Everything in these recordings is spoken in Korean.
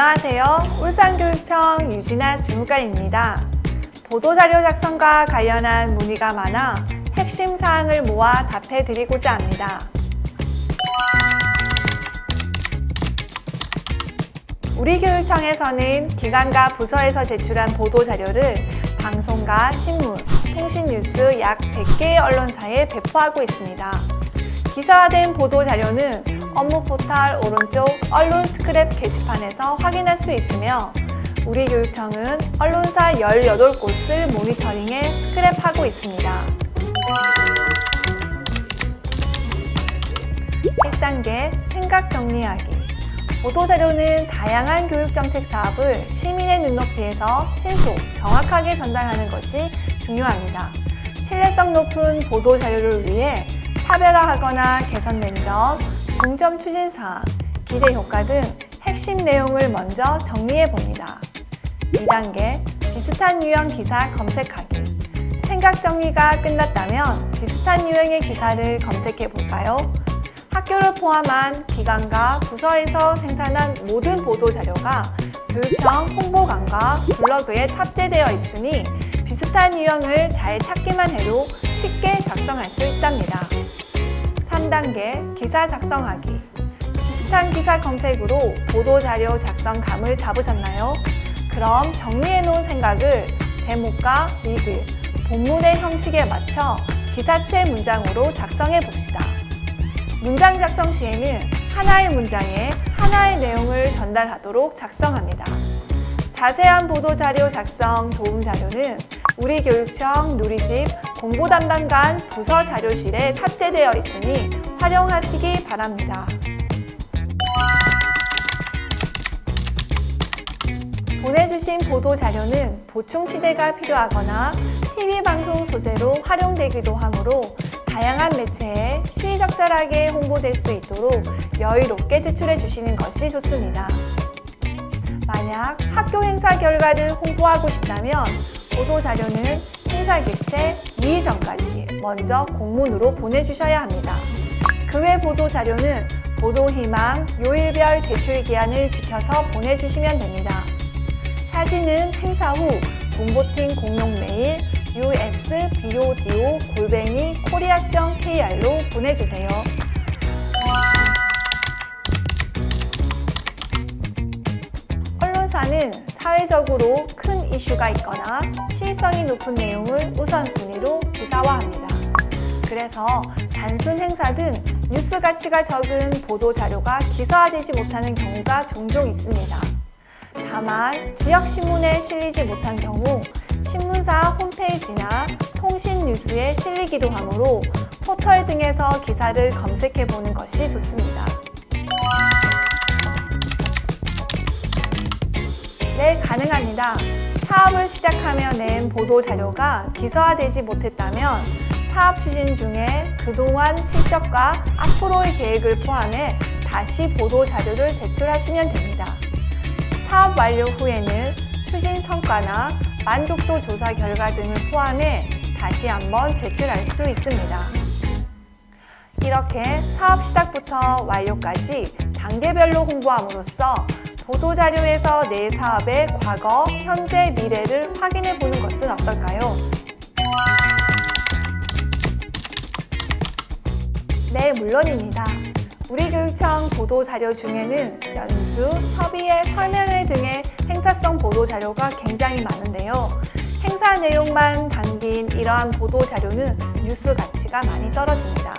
안녕하세요. 울산교육청 유진아 주무관입니다. 보도자료 작성과 관련한 문의가 많아 핵심 사항을 모아 답해드리고자 합니다. 우리 교육청에서는 기관과 부서에서 제출한 보도자료를 방송과 신문, 통신뉴스 약 100개의 언론사에 배포하고 있습니다. 기사화된 보도자료는 업무 포털 오른쪽 언론 스크랩 게시판에서 확인할 수 있으며 우리 교육청은 언론사 18곳을 모니터링해 스크랩하고 있습니다. 1단계 생각 정리하기. 보도자료는 다양한 교육정책 사업을 시민의 눈높이에서 신속, 정확하게 전달하는 것이 중요합니다. 신뢰성 높은 보도자료를 위해 차별화하거나 개선된 점, 중점 추진사항, 기대 효과 등 핵심 내용을 먼저 정리해 봅니다. 2단계 비슷한 유형 기사 검색하기. 생각 정리가 끝났다면 비슷한 유형의 기사를 검색해 볼까요? 학교를 포함한 기관과 부서에서 생산한 모든 보도자료가 교육청 홍보관과 블로그에 탑재되어 있으니 비슷한 유형을 잘 찾기만 해도 쉽게 작성할 수 있답니다. 3단계 기사 작성하기. 비슷한 기사 검색으로 보도자료 작성감을 잡으셨나요? 그럼 정리해 놓은 생각을 제목과 리드, 본문의 형식에 맞춰 기사체 문장으로 작성해 봅시다. 문장 작성 시에는 하나의 문장에 하나의 내용을 전달하도록 작성합니다. 자세한 보도자료 작성 도움자료는 우리 교육청 누리집 공보담당관 부서 자료실에 탑재되어 있으니 활용하시기 바랍니다. 보내주신 보도자료는 보충 취재가 필요하거나 TV방송 소재로 활용되기도 하므로 다양한 매체에 시의적절하게 홍보될 수 있도록 여유롭게 제출해 주시는 것이 좋습니다. 만약 학교 행사 결과를 홍보하고 싶다면 보도자료는 행사 개최 2일 전까지 먼저 공문으로 보내주셔야 합니다. 그 외 보도자료는 보도희망, 요일별 제출 기한을 지켜서 보내주시면 됩니다. 사진은 행사 후 공보팀 공용 메일 usbodo@korea.kr로 보내주세요. 언론사는 사회적으로 큰 이슈가 있거나 시의성이 높은 내용을 우선순위로 기사화합니다. 그래서 단순 행사 등 뉴스 가치가 적은 보도자료가 기사화되지 못하는 경우가 종종 있습니다. 다만 지역신문에 실리지 못한 경우 신문사 홈페이지나 통신뉴스에 실리기도 하므로 포털 등에서 기사를 검색해 보는 것이 좋습니다. 네, 가능합니다. 사업을 시작하며 낸 보도자료가 기사화되지 못했다면 사업 추진 중에 그동안 실적과 앞으로의 계획을 포함해 다시 보도자료를 제출하시면 됩니다. 사업 완료 후에는 추진 성과나 만족도 조사 결과 등을 포함해 다시 한번 제출할 수 있습니다. 이렇게 사업 시작부터 완료까지 단계별로 홍보함으로써 보도자료에서 내 사업의 과거, 현재, 미래를 확인해 보는 것은 어떨까요? 네, 물론입니다. 우리 교육청 보도자료 중에는 연수, 협의회, 설명회 등의 행사성 보도자료가 굉장히 많은데요. 행사 내용만 담긴 이러한 보도자료는 뉴스 가치가 많이 떨어집니다.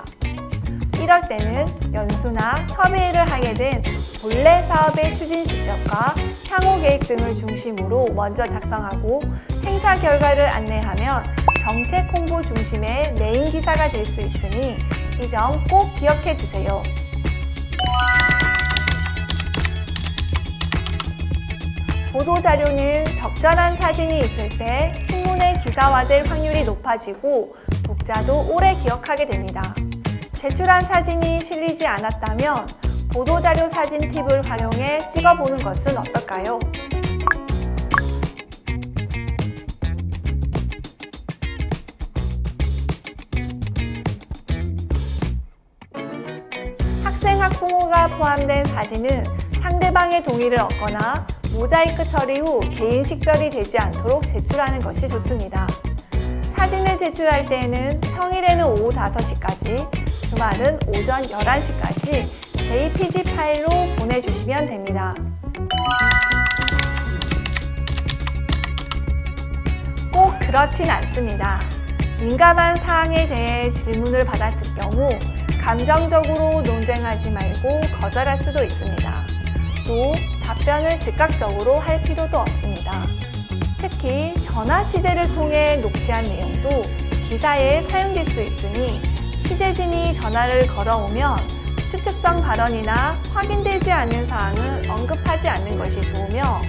이럴 때는 연수나 협의회를 하게 된 본래 사업의 추진 시점과 향후 계획 등을 중심으로 먼저 작성하고 행사 결과를 안내하면 정책 홍보 중심의 메인 기사가 될 수 있으니 이 점 꼭 기억해 주세요. 보도자료는 적절한 사진이 있을 때 신문에 기사화될 확률이 높아지고 독자도 오래 기억하게 됩니다. 제출한 사진이 실리지 않았다면 보도자료 사진 팁을 활용해 찍어보는 것은 어떨까요? 학생, 학부모가 포함된 사진은 상대방의 동의를 얻거나 모자이크 처리 후 개인 식별이 되지 않도록 제출하는 것이 좋습니다. 사진을 제출할 때에는 평일에는 오후 5시까지, 주말은 오전 11시까지 JPG 파일로 보내주시면 됩니다. 꼭 그렇진 않습니다. 민감한 사항에 대해 질문을 받았을 경우 감정적으로 논쟁하지 말고 거절할 수도 있습니다. 또 답변을 즉각적으로 할 필요도 없습니다. 특히 전화 취재를 통해 녹취한 내용도 기사에 사용될 수 있으니 취재진이 전화를 걸어오면 추측성 발언이나 확인되지 않은 사항은 언급하지 않는 것이 좋으며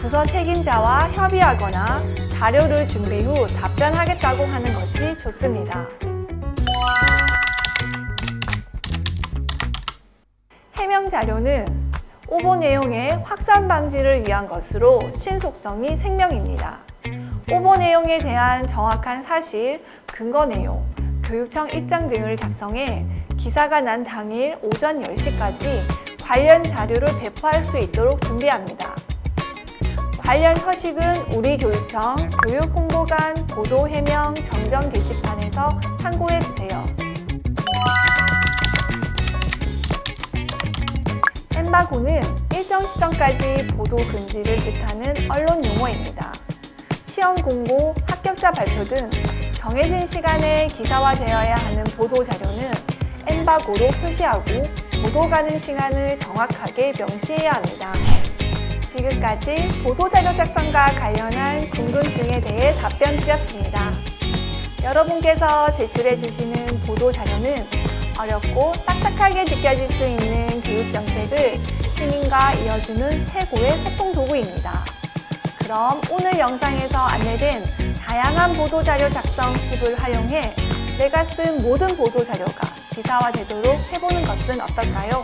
부서 책임자와 협의하거나 자료를 준비 후 답변하겠다고 하는 것이 좋습니다. 해명 자료는 오보 내용의 확산 방지를 위한 것으로 신속성이 생명입니다. 오보 내용에 대한 정확한 사실, 근거 내용, 교육청 입장 등을 작성해 기사가 난 당일 오전 10시까지 관련 자료를 배포할 수 있도록 준비합니다. 관련 서식은 우리 교육청 교육홍보관 보도 해명 정정 게시판에서 참고해 주세요. 엠바고는 일정 시점까지 보도 금지를 뜻하는 언론 용어입니다. 시험 공고, 합격자 발표 등 정해진 시간에 기사화되어야 하는 보도 자료는 엠바고로 표시하고 보도 가능 시간을 정확하게 명시해야 합니다. 지금까지 보도자료 작성과 관련한 궁금증에 대해 답변 드렸습니다. 여러분께서 제출해 주시는 보도자료는 어렵고 딱딱하게 느껴질 수 있는 교육정책을 시민과 이어주는 최고의 소통 도구입니다. 그럼 오늘 영상에서 안내된 다양한 보도자료 작성 팁을 활용해 내가 쓴 모든 보도자료가 기사화되도록 해보는 것은 어떨까요?